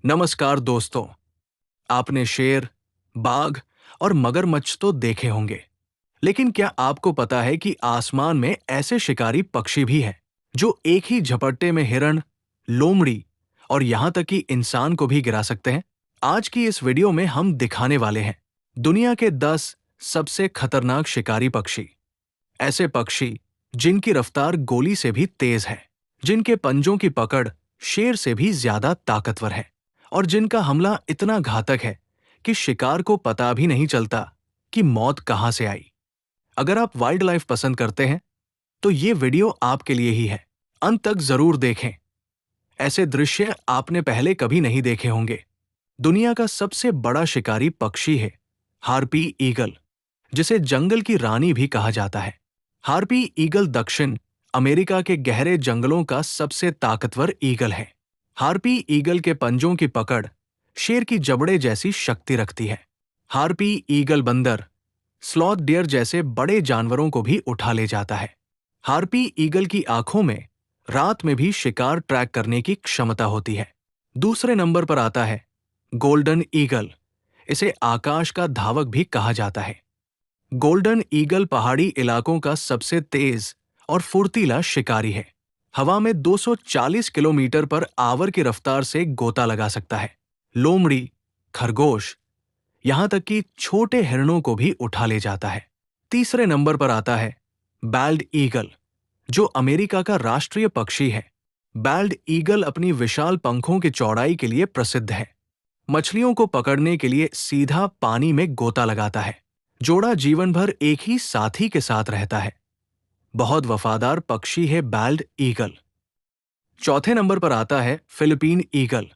नमस्कार दोस्तों। आपने शेर, बाघ और मगरमच्छ तो देखे होंगे, लेकिन क्या आपको पता है कि आसमान में ऐसे शिकारी पक्षी भी हैं जो एक ही झपट्टे में हिरण, लोमड़ी और यहां तक कि इंसान को भी गिरा सकते हैं? आज की इस वीडियो में हम दिखाने वाले हैं दुनिया के 10 सबसे खतरनाक शिकारी पक्षी। ऐसे पक्षी जिनकी रफ्तार गोली से भी तेज है, जिनके पंजों की पकड़ शेर से भी ज्यादा ताकतवर है और जिनका हमला इतना घातक है कि शिकार को पता भी नहीं चलता कि मौत कहां से आई। अगर आप वाइल्ड लाइफ पसंद करते हैं तो ये वीडियो आपके लिए ही है। अंत तक जरूर देखें। ऐसे दृश्य आपने पहले कभी नहीं देखे होंगे। दुनिया का सबसे बड़ा शिकारी पक्षी है हार्पी ईगल, जिसे जंगल की रानी भी कहा जाता है। हार्पी ईगल दक्षिण अमेरिका के गहरे जंगलों का सबसे ताकतवर ईगल है। हार्पी ईगल के पंजों की पकड़ शेर की जबड़े जैसी शक्ति रखती है। हार्पी ईगल बंदर, स्लॉथ डियर जैसे बड़े जानवरों को भी उठा ले जाता है। हार्पी ईगल की आंखों में रात में भी शिकार ट्रैक करने की क्षमता होती है। दूसरे नंबर पर आता है गोल्डन ईगल। इसे आकाश का धावक भी कहा जाता है। गोल्डन ईगल पहाड़ी इलाकों का सबसे तेज और फुर्तीला शिकारी है। हवा में 240 किलोमीटर पर आवर की रफ्तार से गोता लगा सकता है। लोमड़ी, खरगोश, यहां तक कि छोटे हिरणों को भी उठा ले जाता है। तीसरे नंबर पर आता है बैल्ड ईगल, जो अमेरिका का राष्ट्रीय पक्षी है। बैल्ड ईगल अपनी विशाल पंखों की चौड़ाई के लिए प्रसिद्ध है। मछलियों को पकड़ने के लिए सीधा पानी में गोता लगाता है। जोड़ा जीवन भर एक ही साथी के साथ रहता है। बहुत वफादार पक्षी है बैल्ड ईगल। चौथे नंबर पर आता है फिलिपीन ईगल,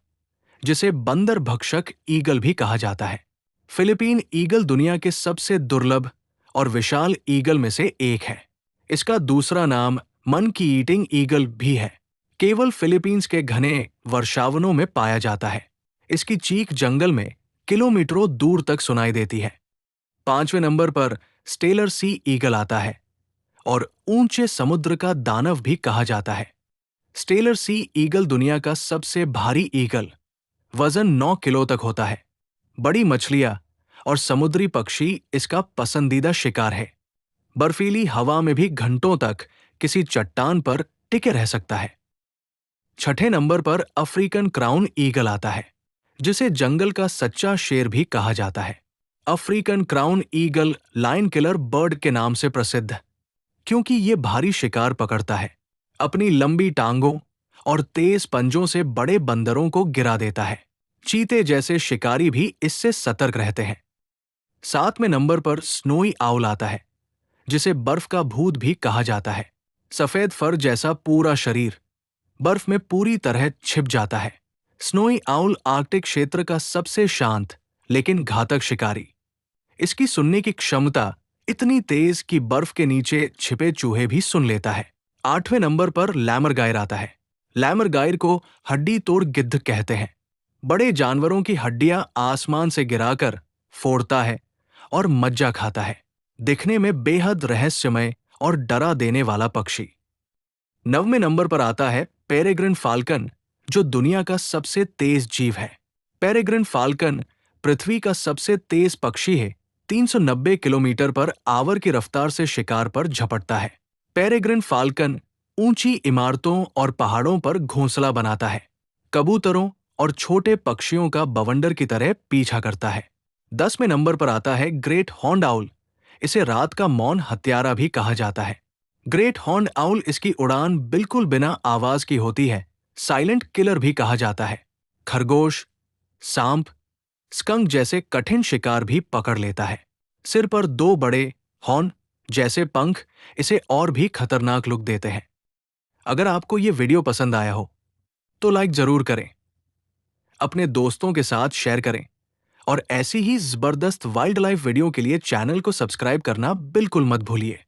जिसे बंदर भक्षक ईगल भी कहा जाता है। फिलिपीन ईगल दुनिया के सबसे दुर्लभ और विशाल ईगल में से एक है। इसका दूसरा नाम मंकी ईटिंग ईगल भी है। केवल फिलीपींस के घने वर्षावनों में पाया जाता है। इसकी चीख जंगल में किलोमीटरों दूर तक सुनाई देती है। पांचवें नंबर पर स्टेलर सी ईगल आता है और ऊंचे समुद्र का दानव भी कहा जाता है। स्टेलर सी ईगल दुनिया का सबसे भारी ईगल, वजन 9 किलो तक होता है। बड़ी मछलियां और समुद्री पक्षी इसका पसंदीदा शिकार है। बर्फीली हवा में भी घंटों तक किसी चट्टान पर टिके रह सकता है। छठे नंबर पर अफ्रीकन क्राउन ईगल आता है, जिसे जंगल का सच्चा शेर भी कहा जाता है। African crown eagle lion killer bird के नाम से प्रसिद्ध, क्योंकि ये भारी शिकार पकड़ता है। अपनी लंबी टांगों और तेज पंजों से बड़े बंदरों को गिरा देता है। चीते जैसे शिकारी भी इससे सतर्क रहते हैं। सातवें नंबर पर स्नोई आउल आता है, जिसे बर्फ का भूत भी कहा जाता है। सफेद फर जैसा पूरा शरीर बर्फ में पूरी तरह छिप जाता है। स्नोई आउल आर्कटिक क्षेत्र का सबसे शांत लेकिन घातक शिकारी। इसकी सुनने की क्षमता इतनी तेज कि बर्फ के नीचे छिपे चूहे भी सुन लेता है। आठवें नंबर पर लैमरगायर आता है। लैमरगायर को हड्डी तोड़ गिद्ध कहते हैं। बड़े जानवरों की हड्डियां आसमान से गिराकर फोड़ता है और मज्जा खाता है। दिखने में बेहद रहस्यमय और डरा देने वाला पक्षी। नववें नंबर पर आता है पेरेग्रिन फाल्कन, जो दुनिया का सबसे तेज जीव है। पेरेग्रिन फाल्कन पृथ्वी का सबसे तेज पक्षी है। 390 किलोमीटर पर आवर की रफ्तार से शिकार पर झपटता है। पेरेग्रिन फाल्कन ऊंची इमारतों और पहाड़ों पर घोंसला बनाता है। कबूतरों और छोटे पक्षियों का बवंडर की तरह पीछा करता है। 10वें नंबर पर आता है ग्रेट हॉर्न्ड आउल। इसे रात का मौन हत्यारा भी कहा जाता है। ग्रेट हॉर्न्ड आउल इसकी उड़ान बिल्कुल बिना आवाज की होती है। साइलेंट किलर भी कहा जाता है। खरगोश, सांप, स्कंक जैसे कठिन शिकार भी पकड़ लेता है। सिर पर 2 बड़े हॉर्न जैसे पंख इसे और भी खतरनाक लुक देते हैं। अगर आपको ये वीडियो पसंद आया हो तो लाइक जरूर करें, अपने दोस्तों के साथ शेयर करें और ऐसी ही जबरदस्त वाइल्ड लाइफ वीडियो के लिए चैनल को सब्सक्राइब करना बिल्कुल मत भूलिए।